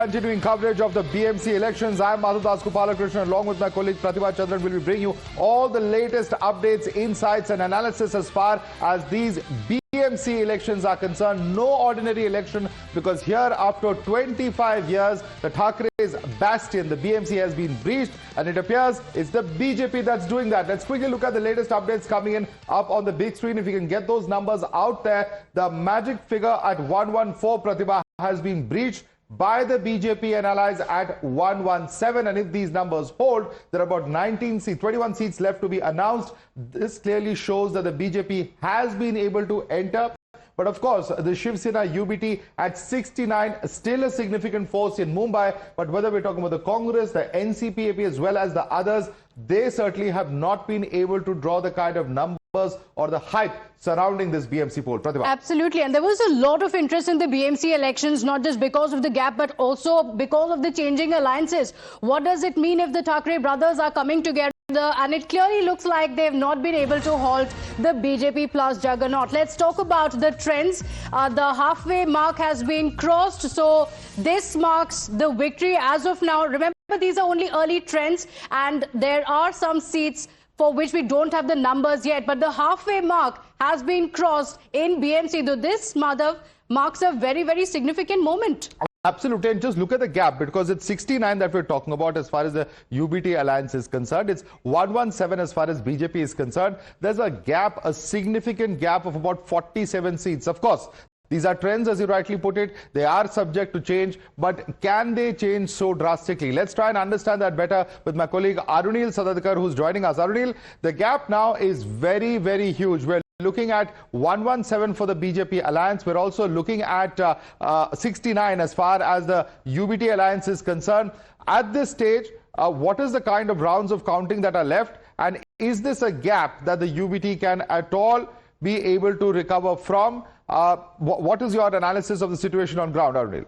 Continuing coverage of the BMC elections, I am Madhudas Gopalakrishnan along with my colleague Pratibha Chandran will be bringing you all the latest updates, insights and analysis as far as these BMC elections are concerned. No ordinary election because here after 25 years, the Thakre's bastion, the BMC has been breached and it appears it's the BJP that's doing that. Let's quickly look at the latest updates coming in up on the big screen. If you can get those numbers out there, the magic figure at 114, Pratibha, has been breached by the BJP and allies at 117, and if these numbers hold, there are about 21 seats left to be announced. This clearly shows that the BJP has been able to enter. But of course, the Shiv Sena UBT at 69, still a significant force in Mumbai. But whether we're talking about the Congress, the NCP as well as the others, they certainly have not been able to draw the kind of numbers or the hype surrounding this BMC poll. Pratibha. Absolutely. And there was a lot of interest in the BMC elections, not just because of the gap, but also because of the changing alliances. What does it mean if the Thakre brothers are coming together? And it clearly looks like they've not been able to halt the BJP plus juggernaut. Let's talk about the trends. The halfway mark has been crossed. So this marks the victory as of now. Remember, these are only early trends and there are some seats for which we don't have the numbers yet. But the halfway mark has been crossed in BMC. Though this, Madhav, marks a very, very significant moment. Absolutely, and just look at the gap because it's 69 that we're talking about as far as the UBT alliance is concerned. It's 117 as far as BJP is concerned. There's a gap, a significant gap of about 47 seats. Of course, these are trends, as you rightly put it. They are subject to change, but can they change so drastically? Let's try and understand that better with my colleague Arunil Sadadkar, who's joining us. Arunil, the gap now is very, very huge. We're looking at 117 for the BJP alliance. We're also looking at 69 as far as the UBT alliance is concerned. At this stage, what is the kind of rounds of counting that are left? And is this a gap that the UBT can at all be able to recover from? What is your analysis of the situation on ground, Arunil?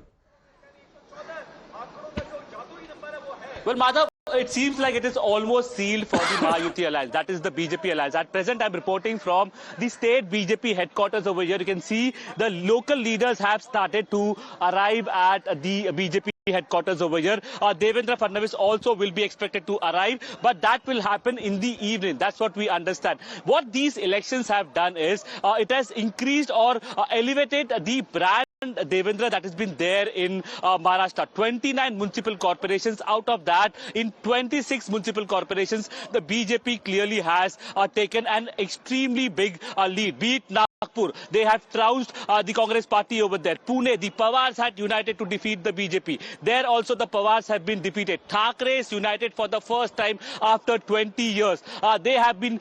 Well, Madhav, it seems like it is almost sealed for the Maharashtra alliance. That is the BJP alliance. At present, I'm reporting from the state BJP headquarters over here. You can see the local leaders have started to arrive at the BJP headquarters over here. Devendra Fadnavis also will be expected to arrive, but that will happen in the evening. That's what we understand. What these elections have done is it has increased or elevated the brand Devendra that has been there in Maharashtra. 29 municipal corporations. Out of that, in 26 municipal corporations, the BJP clearly has taken an extremely big lead. Be it Nagpur, they have trounced the Congress party over there. Pune, the Pawars had united to defeat the BJP. There also the Pawars have been defeated. Thakre's united for the first time after 20 years. They have been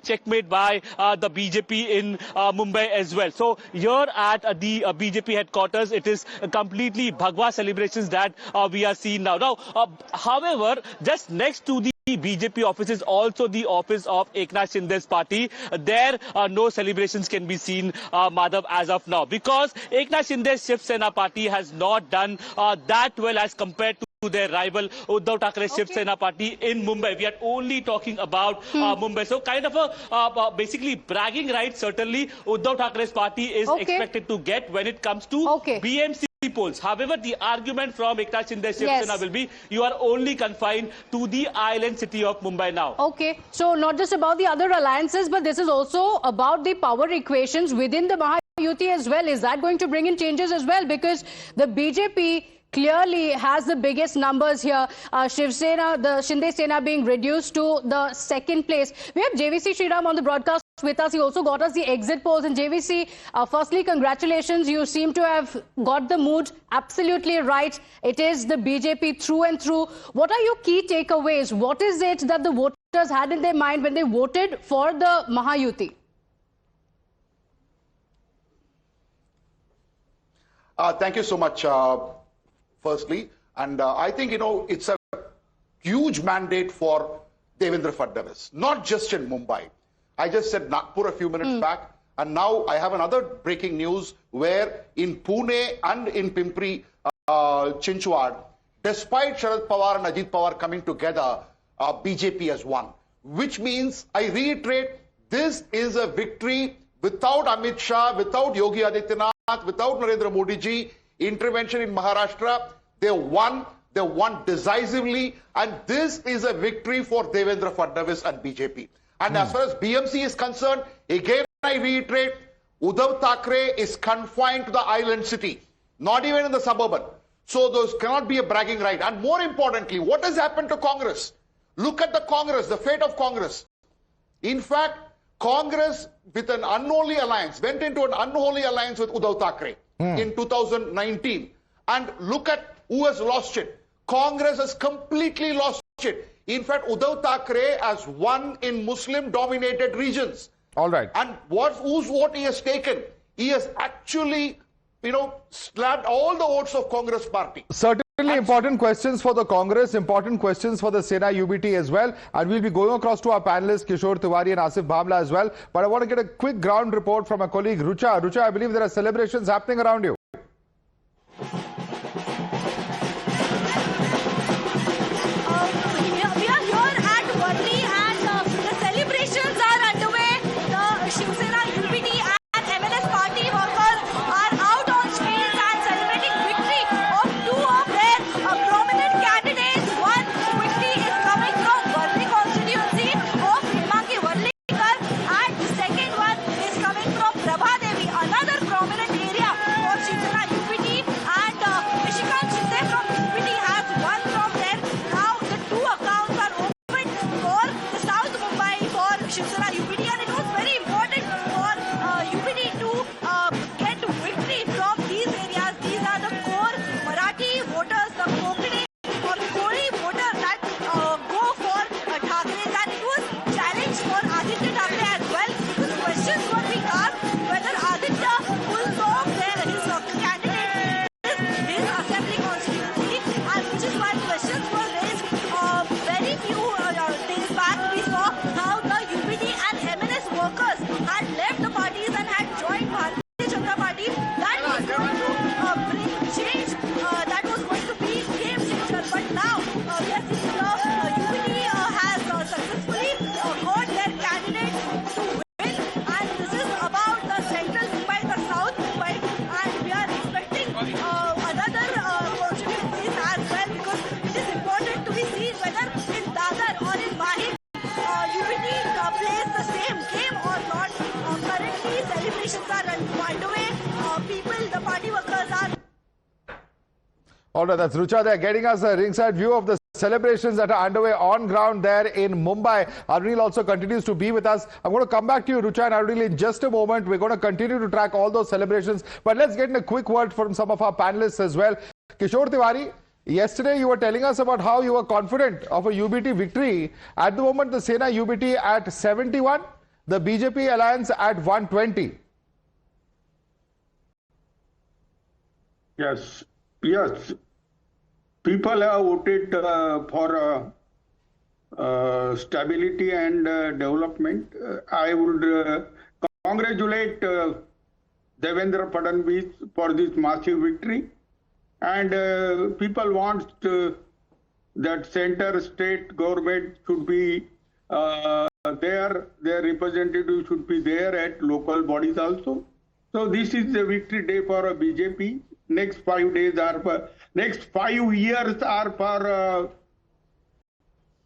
checkmate by the BJP in Mumbai as well. So here at the BJP headquarters, it is completely Bhagwa celebrations that we are seeing now. However, just next to the BJP office is also the office of Eknath Shinde's party. There no celebrations can be seen, Madhav, as of now, because Eknath Shinde's Shiv Sena party has not done that well as compared to their rival Uddhav Thakre's Shiv Sena party in Mumbai. We are only talking about Mumbai. So kind of a basically bragging rights certainly Uddhav Thakre's party is expected to get when it comes to BMC polls. However, the argument from Eknath Shinde's Shiv Sena will be you are only confined to the island city of Mumbai now. Okay, so not just about the other alliances, but this is also about the power equations within the Maharashtra as well. Is that going to bring in changes as well? Because the BJP clearly has the biggest numbers here. Shiv Sena, the Shinde Sena being reduced to the second place. We have JVC Sriram on the broadcast with us. He also got us the exit polls. And JVC, firstly, congratulations. You seem to have got the mood absolutely right. It is the BJP through and through. What are your key takeaways? What is it that the voters had in their mind when they voted for the Mahayuti? Thank you so much. Firstly, and I think, it's a huge mandate for Devendra Fadnavis, not just in Mumbai. I just said Nagpur a few minutes back, and now I have another breaking news where in Pune and in Pimpri Chinchwad, despite Sharad Pawar and Ajit Pawar coming together, BJP has won, which means, I reiterate, this is a victory without Amit Shah, without Yogi Adityanath, without Narendra Modi ji, intervention in Maharashtra. They won decisively, and this is a victory for Devendra Fadnavis and BJP. And as far as BMC is concerned, again I reiterate, Uddhav Thackeray is confined to the island city, not even in the suburban. So those cannot be a bragging right. And more importantly, what has happened to Congress? Look at the Congress, the fate of Congress. In fact, Congress with an unholy alliance, went into an unholy alliance with Uddhav Thackeray in 2019. And look at who has lost it. Congress has completely lost it. In fact, Uddhav Thackeray has won in Muslim-dominated regions. All right. And whose vote he has taken? He has actually, slapped all the votes of Congress party. Certainly important questions for the Congress, important questions for the Sena UBT as well. And we'll be going across to our panelists, Kishore Tiwari and Asif Bhamla as well. But I want to get a quick ground report from my colleague Rucha. Rucha, I believe there are celebrations happening around you. We are here at Worli and the celebrations are underway. The Shiv Sena UBT and MNS party workers are out on streets and celebrating victory of two of their prominent candidates. One victory is coming from Worli constituency of Himmangi Worlikar, and the second one is coming from Prabha Devi, another prominent area of Shiv Sena UBT, and Nishikant Shinde from UBT has won from there. Now the two accounts are open for the South Mumbai for Shiv Sena UBT, and it was very important for UBT to get victory from these areas. These are the core Marathi voters, the Konkani or Koli voters that go for Thackeray's, and it was challenge for Aditya Thackeray as well, because questions were being asked whether Aditya will solve his candidate is his assembly constituency, and which is why questions were raised. Very few days back, we saw how the UBT and MNS workers had left the parties and had joined Bharatiya Janata Party. That was going to bring change. That was going to be game changer. But now we are seeing the UBT has successfully got their candidates to win, and this is about the central Mumbai, the South Mumbai, and we are expecting another constituencies as well, because it is important to be seen whether in Dadar or in Mahim UBT plays the same game or not. Currently celebrations are underway. The party workers are. All right, that's Rucha. They're getting us a ringside view of the celebrations that are underway on ground there in Mumbai. Arunil also continues to be with us. I'm going to come back to you, Rucha, and Arunil in just a moment. We're going to continue to track all those celebrations. But let's get in a quick word from some of our panelists as well. Kishore Tiwari, yesterday you were telling us about how you were confident of a UBT victory. At the moment, the Sena UBT at 71, the BJP alliance at 120. Yes. People have voted for stability and development. I would congratulate Devendra Fadnavis for this massive victory. And people want that center state government should be there, their representatives should be there at local bodies also. So this is the victory day for BJP. Next 5 days are for, next 5 years are for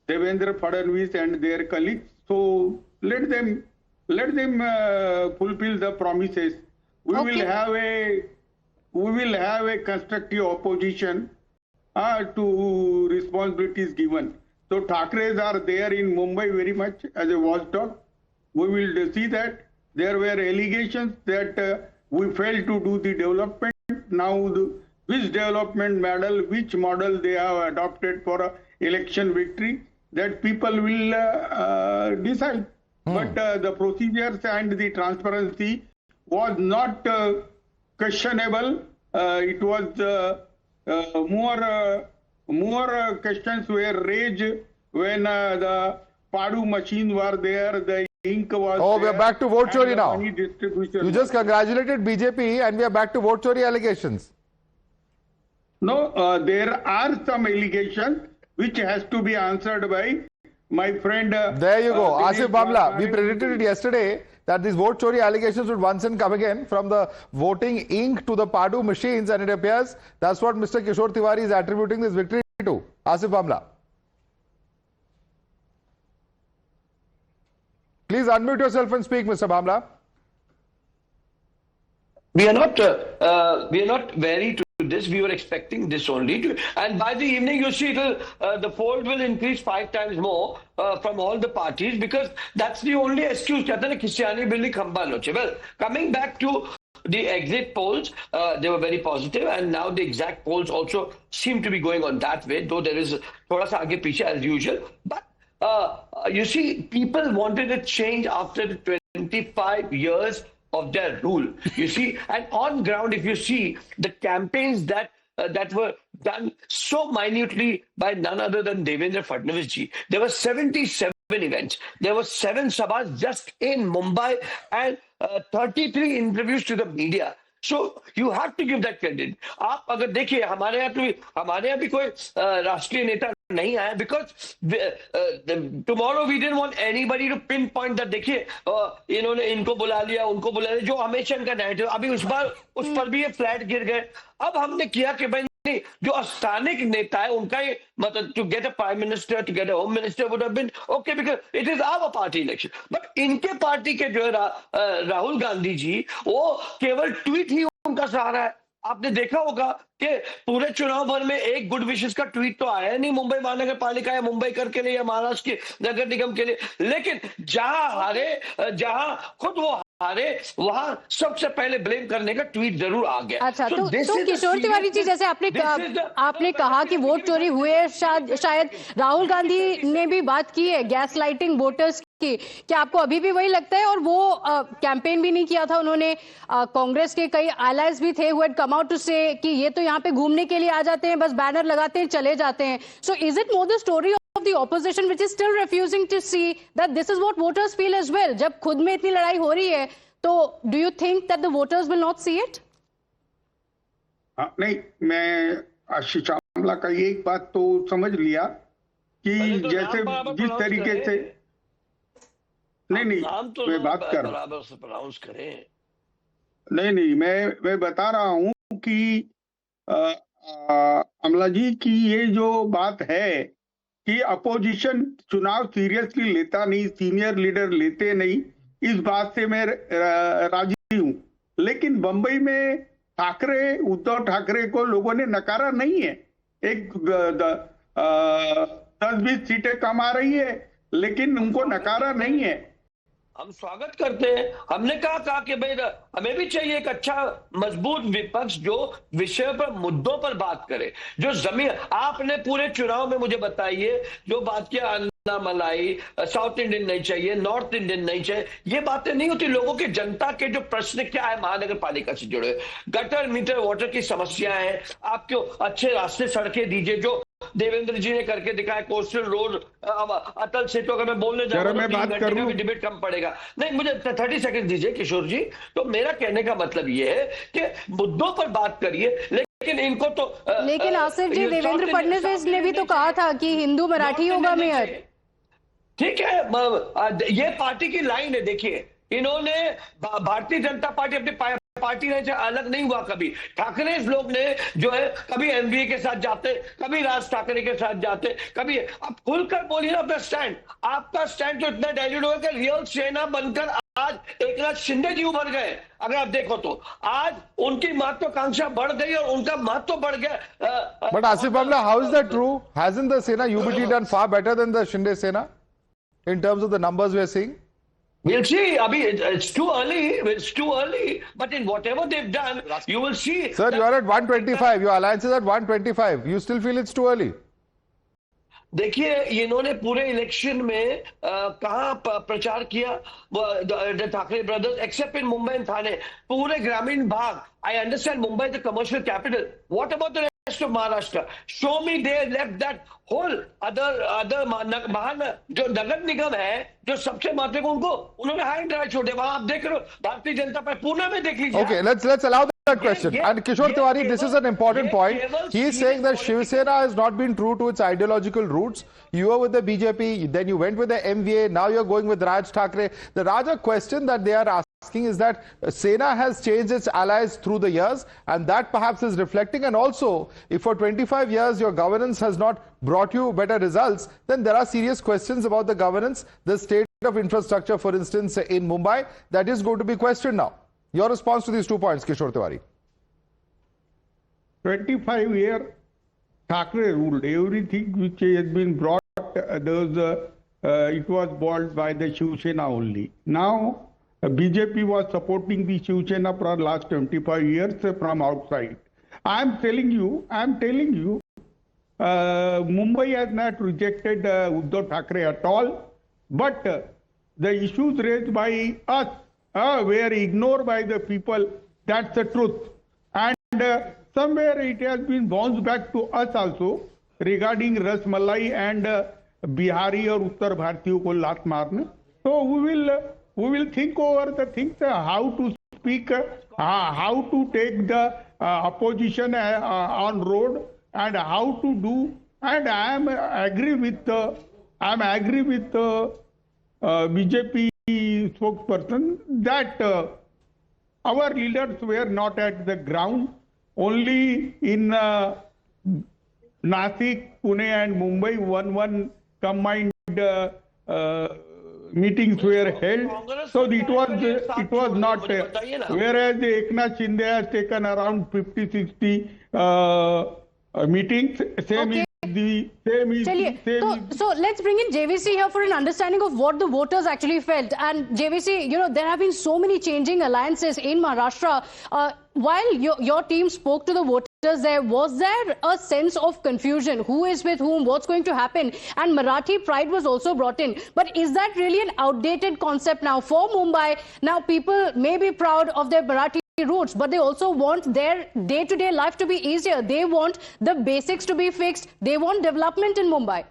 Devendra Fadnavis and their colleagues. So let them fulfill the promises. We will have a constructive opposition to responsibilities given. So Thackeray's are there in Mumbai very much as a watchdog. We will see that there were allegations that we failed to do the development. Now, which development model, which model they have adopted for election victory, that people will decide. But the procedures and the transparency was not questionable. It was more questions were raised when the Padu machines were there, the ink was Oh, we are back to vote chori now. You just was. congratulated BJP and we are back to vote chori allegations. No, there are some allegations which has to be answered by my friend. There you go. Dinesh Asif Bhamla, we Bhamla. predicted it yesterday. that these vote chori allegations would once and come again, from the voting ink to the Padu machines, and it appears that's what Mr. Kishore Tiwari is attributing this victory to. Asif Bamla. Please unmute yourself and speak, Mr. Bamla. We are not wary to this. We were expecting this only. And by the evening, you see, the fold will increase 5 times more from all the parties, because that's the only excuse. Well, coming back to the exit polls, they were very positive, and now the exact polls also seem to be going on that way, though there is thoda sa aage piche as usual. But you see, people wanted a change after the 25 years of their rule, you see. And on ground, if you see the campaigns that were done so minutely by none other than Devendra Fadnavis ji, there were 77 events, there were 7 sabhas just in Mumbai, and 33 interviews to the media. So you have to give that credit. आप अगर देखिए, हमारे यहाँ भी कोई राष्ट्रीय नेता नहीं आया, because tomorrow we didn't want anybody to pinpoint that देखिए इन्होंने इनको बुला लिया, उनको बुला लिया, जो हमेशा इनका नैरेटिव। अभी उस बार उस पर भी ये फ्लैट गिर गए। अब हमने किया कि भाई जो स्थानिक नेता है उनका ये मतलब to get a prime minister, to get a home minister would have been okay, because it is our party election. But इनके पार्टी के जो है राहुल गांधी जी, वो केवल ट्वीट ही उनका सहारा है। आपने देखा होगा कि पूरे चुनाव भर में एक गुड विशेस का ट्वीट तो आया नहीं मुंबई महानगर पालिका या मुंबई कर के लिए या महाराष्ट्र के नगर निगम के लिए। लेकिन जहां हारे, जहां खुद वो हारे, वहां सबसे पहले ब्लेम करने का ट्वीट जरूर आ गया। अच्छा, तो किशोर तिवारी जी, जैसे आपने कहा कि वोट चोरी हुए, शायद राहुल गांधी ने भी बात की है गैस लाइटिंग वोटर्स की, क्या आपको अभी भी वही लगता है? और वो कैंपेन भी नहीं किया था उन्होंने, कांग्रेस के कई allies भी थे who had come out to say कि ये तो यहाँ पे घूमने के लिए आ जाते हैं, बस बैनर लगाते हैं, चले जाते हैं। So is it more the story of the opposition which is still refusing to see that this is what voters feel as well? जब खुद में इतनी लड़ाई हो रही है, तो do you think that the voters will not see it? नहीं, मैं आशीष चावला का एक बात तो समझ लिया कि जैसे जिस तरीके से नहीं, मैं बात कर रहा हूं। नहीं, मैं बता रहा हूं कि अमला जी की ये जो बात है कि अपोजिशन चुनाव सीरियसली लेता नहीं, सीनियर लीडर लेते नहीं, इस बात से मैं राजी हूं। लेकिन बंबई में उद्धव ठाकरे को लोगों ने नकारा नहीं है। 10-20 सीटें कम आ रही है, लेकिन उनको नकारा नहीं है। हम स्वागत करते हैं। हमने कहा कि भाई हमें भी चाहिए एक अच्छा मजबूत विपक्ष जो विषय पर, मुद्दों पर बात करे, जो जमीन। आपने पूरे चुनाव में मुझे बताइए जो बात किया, अन्ना मलाई, साउथ इंडियन नहीं चाहिए, नॉर्थ इंडियन नहीं चाहिए, ये बातें नहीं होती। लोगों के, जनता के जो प्रश्न क्या है महानगर पालिका से जुड़े, गटर मीटर वाटर की समस्याएं हैं, आपको अच्छे रास्ते सड़कें दीजिए, जो देवेंद्र जी ने करके दिखाया, कोस्टल रोड, अटल सेतु। अगर मैं बोलने जाऊं तो 3 घंटे का भी डिबेट कम पड़ेगा। नहीं, मुझे 30 सेकंड दीजिए किशोर जी। तो मेरा कहने का मतलब ये है कि मुद्दों पर बात करिए, लेकिन इनको तो लेकिन आसिफ जी, देवेंद्र फडणवीस ने भी तो कहा था कि हिंदू मराठी होगा मेयर। ठीक है, ये पार्टी की लाइन है। देखिए, इन्होंने भारतीय जनता पार्टी अपनी पार्टी ने अलग नहीं हुआ कभी। ठाकरे लोग ने जो है कभी एमवीए के साथ जाते, कभी राज ठाकरे के साथ जाते, कभी। अब खुलकर बोलिए ना अपना स्टैंड। आपका स्टैंड तो इतना डाइल्यूट हो गया कि रियल सेना बनकर आज एकनाथ शिंदे जी उभर गए। अगर आप देखो तो आज उनकी महत्वाकांक्षा बढ़ गई और उनका महत्व बढ़ गया। But Asif Bamla, how is that true? Hasn't the Sena UBT done far better than the Shinde Sena in terms of the numbers we are seeing? We'll see. Abhi, it's too early. It's too early. But in whatever they've done, you will see. Sir, you are at 125. Your alliance is at 125. You still feel it's too early? देखिए, इन्होंने पूरे election में कहां प्रचार किया, Thackeray brothers, except in Mumbai and Thane, पूरे ग्रामीण भाग। I understand Mumbai the commercial capital, what about the rest of Maharashtra? Show me they left that whole other महान जो नगर निगम है, जो सबसे महत्वपूर्ण, उनको उन्होंने हाई ड्राई छोड़े। वहां आप देख रहे हो भारतीय जनता पार्टी, पुणे में देख लीजिए। Okay, let's allow that question. And Kishore Tiwari, this is an important point. He is saying that Shiv Sena has not been true to its ideological roots. You were with the BJP, then you went with the MVA, now you're going with Raj Thackeray. The larger question that they are asking is that Sena has changed its allies through the years, and that perhaps is reflecting. And also, if for 25 years your governance has not brought you better results, then there are serious questions about the governance, the state of infrastructure, for instance, in Mumbai, that is going to be questioned now. Your response to these 2 points, Kishore Tiwari. 25 years, Thackeray ruled. Everything which has been brought, it was bought by the Shiv Sena only. Now, BJP was supporting the Shiv Sena for the last 25 years from outside. I am telling you, Mumbai has not rejected Uddhav Thackeray at all, but the issues raised by us were ignored by the people. That's the truth. And somewhere it has been bounced back to us also regarding Ras Malai and Bihari or Uttar Bharatiyo ko lat marna. So we will think over the things, how to speak, how to take the opposition on road, and how to do. And I am agree with BJP spokesperson that our leaders were not at the ground. Only in Nashik, Pune and Mumbai, one combined meetings were held. So it was not. Whereas Eknath Shinde has taken around 50-60 meetings. So let's bring in JVC here for an understanding of what the voters actually felt. And JVC, there have been so many changing alliances in Maharashtra. While your team spoke to the voters there, was there a sense of confusion? Who is with whom? What's going to happen? And Marathi pride was also brought in. But is that really an outdated concept now for Mumbai? Now people may be proud of their Marathi roots, but they also want their day-to-day life to be easier. They want the basics to be fixed. They want development in Mumbai.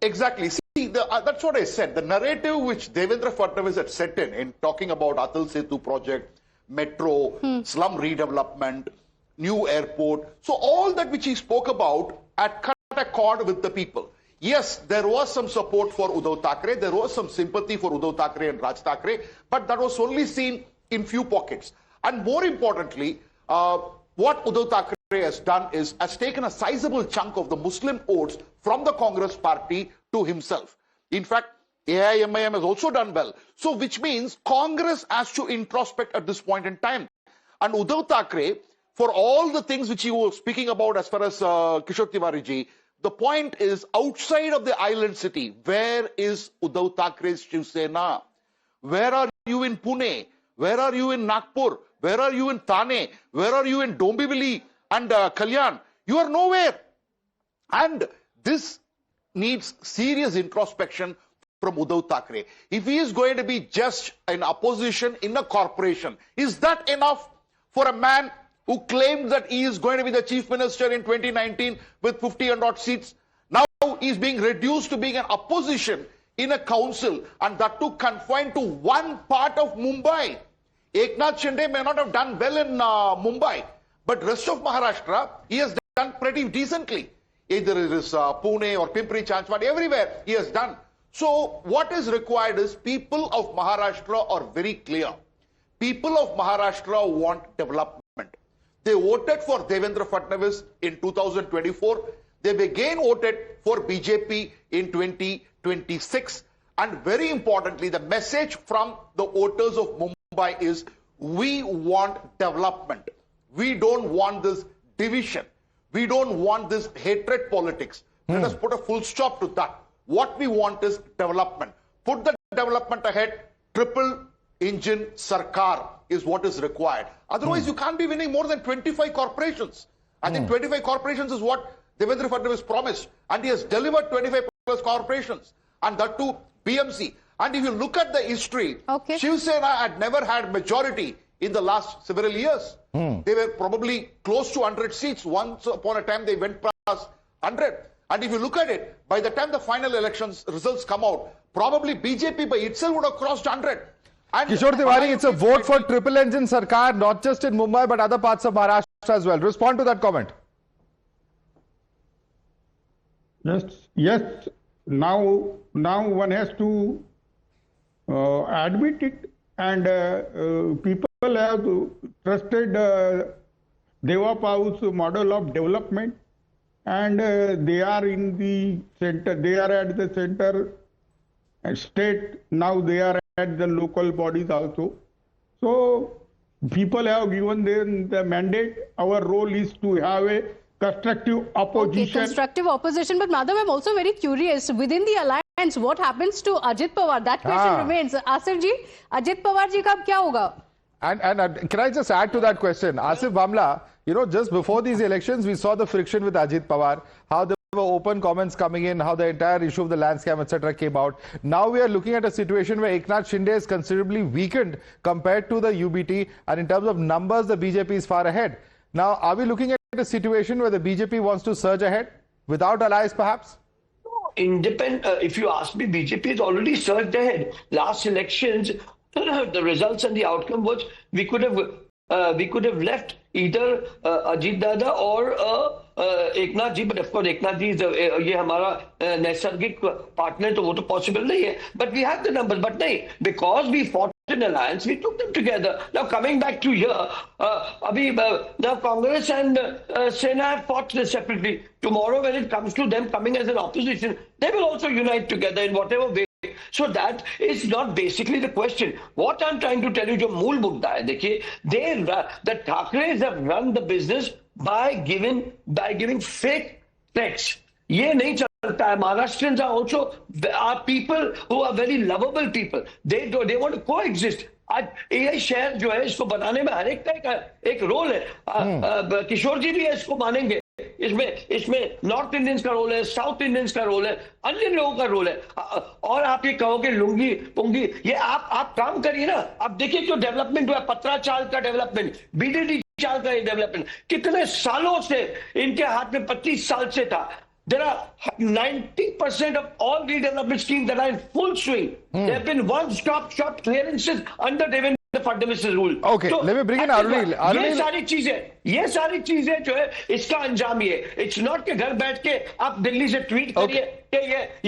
Exactly. See, that's what I said. The narrative which Devendra Fadnavis had set in talking about Atal Setu project, metro, slum redevelopment, new airport. So all that which he spoke about had cut a cord with the people. Yes, there was some support for Uddhav Thackeray. There was some sympathy for Uddhav Thackeray and Raj Thackeray, but that was only seen in few pockets. And more importantly, what Uddhav Thackeray has done is has taken a sizable chunk of the Muslim votes from the Congress party to himself. In fact, AIMIM has also done well. So which means Congress has to introspect at this point in time. And Uddhav Thackeray, for all the things which he was speaking about as far as Kishore Tiwari ji, the point is, outside of the island city, where is Uddhav Thackeray's Shiv Sena? Where are you in Pune? Where are you in Nagpur? Where are you in Thane? Where are you in Dombivli and Kalyan? You are nowhere. And this needs serious introspection from Uddhav Thackeray. If he is going to be just an opposition in a corporation, is that enough for a man who claimed that he is going to be the chief minister in 2019 with 50 and odd seats? Now he is being reduced to being an opposition in a council, and that too confined to one part of Mumbai. Eknath Shinde may not have done well in Mumbai, but rest of Maharashtra, he has done pretty decently. Either it is Pune or Pimpri Chinchwad, everywhere he has done. So what is required is, people of Maharashtra are very clear. People of Maharashtra want development. They voted for Devendra Fadnavis in 2024. They again voted for BJP in 2026. And very importantly, the message from the voters of Mumbai is, we want development. We don't want this division. We don't want this hatred politics. Let us put a full stop to that. What we want is development. Put the development ahead. Triple engine Sarkar is what is required. Otherwise, you can't be winning more than 25 corporations. I think 25 corporations is what Devendra Fadnavis promised. And he has delivered 25 plus corporations. And that too, BMC. And if you look at the history, Shiv Sena had never had majority in the last several years. They were probably close to 100 seats. Once upon a time, they went past 100. And if you look at it, by the time the final elections results come out, probably BJP by itself would have crossed 100. And Kishore Tiwari, it's a vote for triple engine Sarkar, not just in Mumbai, but other parts of Maharashtra as well. Respond to that comment. Yes. Now one has to admit it, and people have trusted Deva Pau's model of development, and they are in the center. They are at the center state. Now they are at the local bodies also. So people have given them the mandate. Our role is to have a constructive opposition. Okay, constructive opposition. But Madhav, I'm also very curious. Within the alliance, what happens to Ajit Pawar? That question remains. Asif ji, Ajit Pawar ji ka kya hoga? And can I just add to that question? Asif Bamla, just before these elections, we saw the friction with Ajit Pawar, how there were open comments coming in, how the entire issue of the land scam, etc. came out. Now we are looking at a situation where Eknath Shinde is considerably weakened compared to the UBT, and in terms of numbers, the BJP is far ahead. Now, are we looking at a situation where the BJP wants to surge ahead without allies, perhaps? If you ask me, BJP has already surged ahead. Last elections, the results and the outcome was we could have left either Ajit Dada or Eknath ji, but of course Eknath ji is ये हमारा नैसर्गिक partner, तो वो तो possible नहीं है. But we have the numbers, but नहीं, because we fought in alliance, we took them together. Now coming back to here, now Congress and Sena have fought separately. Tomorrow when it comes to them coming as an opposition, they will also unite together in whatever way. So that is not basically the question. What I'm trying to tell you, जो मूल मुद्दा है, देखिए, the Thackeray's have run the business by giving fake threats. ये नहीं चलता है. Maharashtrians are also people who are very lovable people. They want to coexist. आज ये शहर जो है इसको बनाने में हर एक का एक रोल है. किशोर जी भी इसको मानेंगे. इसमें नॉर्थ इंडियंस का रोल है, साउथ इंडियंस का रोल है, अन्य लोगों का रोल है. और आप ये कहोगे लुंगी पुंगी, ये आप काम करिए ना. आप देखिए जो डेवलपमेंट हुआ, पत्रा चाल का डेवलपमेंट, बीडीडी चाल का डेवलपमेंट, कितने सालों से इनके हाथ में 25 साल से था. There are 90% of all redevelopment schemes that are in full swing. There have been one-stop shop clearances under Devendra Fadnavis's rule. Okay, so, let me bring in Arunil. ये सारी चीजें जो है इसका अंजाम ये. It's not कि घर बैठ के आप दिल्ली से ट्वीट करिए कि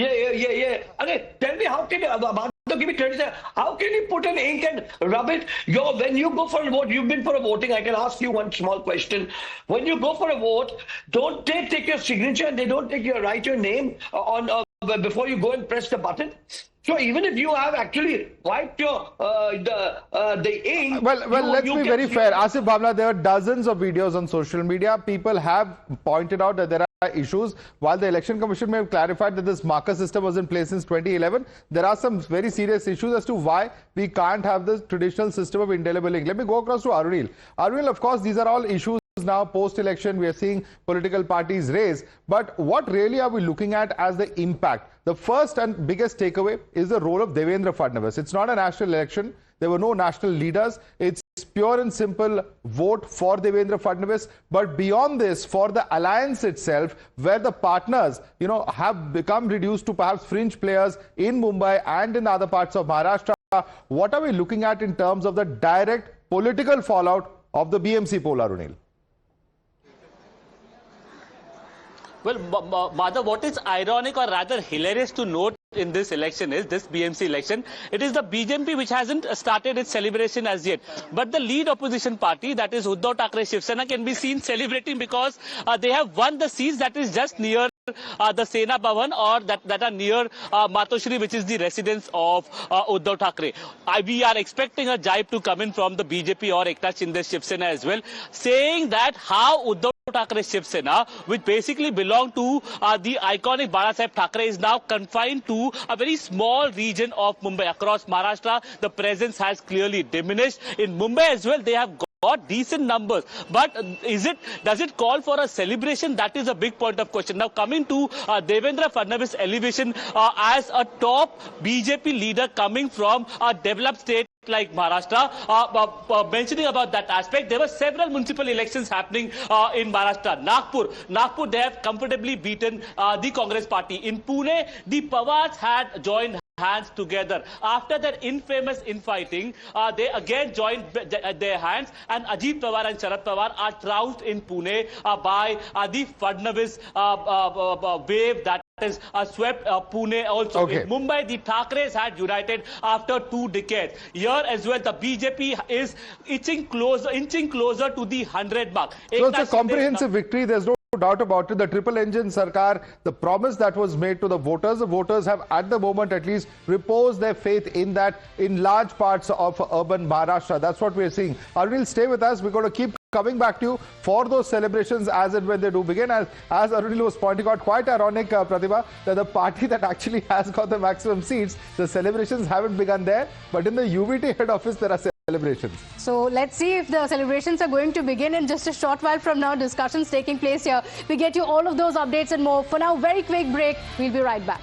ये अरे tell me how can give me credit. How can you put an ink and rub it? When you go for a vote, you've been for a voting. I can ask you one small question. When you go for a vote, don't take your signature. They don't write your name on before you go and press the button. So even if you have actually wiped your the ink, well, let's be very fair. Asif Bhamla, there are dozens of videos on social media. People have pointed out that there are issues. While the Election Commission may have clarified that this marker system was in place since 2011, there are some very serious issues as to why we can't have the traditional system of indelible ink. Let me go across to Arunil. Arunil, of course, these are all issues now post-election. We are seeing political parties raise. But what really are we looking at as the impact? The first and biggest takeaway is the role of Devendra Fadnavis. It's not a national election. There were no national leaders. It's pure and simple vote for Devendra Fadnavis. But beyond this, for the alliance itself, where the partners, have become reduced to perhaps fringe players in Mumbai and in other parts of Maharashtra, what are we looking at in terms of the direct political fallout of the BMC poll, Arunil? Well, Madhav, what is ironic or rather hilarious to note in this election is this BMC election. It is the BJP which hasn't started its celebration as yet. But the lead opposition party, that is Uddhav Thackeray Shiv Sena, can be seen celebrating because they have won the seats that is just near the Sena Bhavan or that are near Matoshri, which is the residence of Uddhav Thackeray. We are expecting a jibe to come in from the BJP or Eknath Shinde Shiv Sena as well, saying that how Uddhav Thackeray Shiv Sena, which basically belong to the iconic Barasaheb Thackeray, is now confined to a very small region of Mumbai. Across Maharashtra, the presence has clearly diminished. In Mumbai as well, they have got decent numbers. But does it call for a celebration? That is a big point of question. Now coming to Devendra Fadnavis' elevation as a top BJP leader coming from a developed state like Maharashtra, mentioning about that aspect, there were several municipal elections happening in Maharashtra. Nagpur, they have comfortably beaten the Congress party. In Pune, the Pawars had joined hands together. After that infamous infighting, they again joined their hands, and Ajit Pawar and Sharad Pawar are trounced in Pune by the Fadnavis wave that is swept Pune also. Okay. In Mumbai, the Thakres had united after 2 decades. Here as well, the BJP is inching closer to the 100 mark. So it's a comprehensive victory. There's no doubt about it. The triple engine Sarkar, the promise that was made to the voters have at the moment at least reposed their faith in that in large parts of urban Maharashtra. That's what we're seeing. Arunil, stay with us. We're going to keep coming back to you for those celebrations as and when they do begin. As Arunil was pointing out, quite ironic, Pratibha, that the party that actually has got the maximum seats, the celebrations haven't begun there, but in the UBT head office there are celebrations. So let's see if the celebrations are going to begin in just a short while from now. Discussions taking place here. We get you all of those updates and more. For now, very quick break. We'll be right back.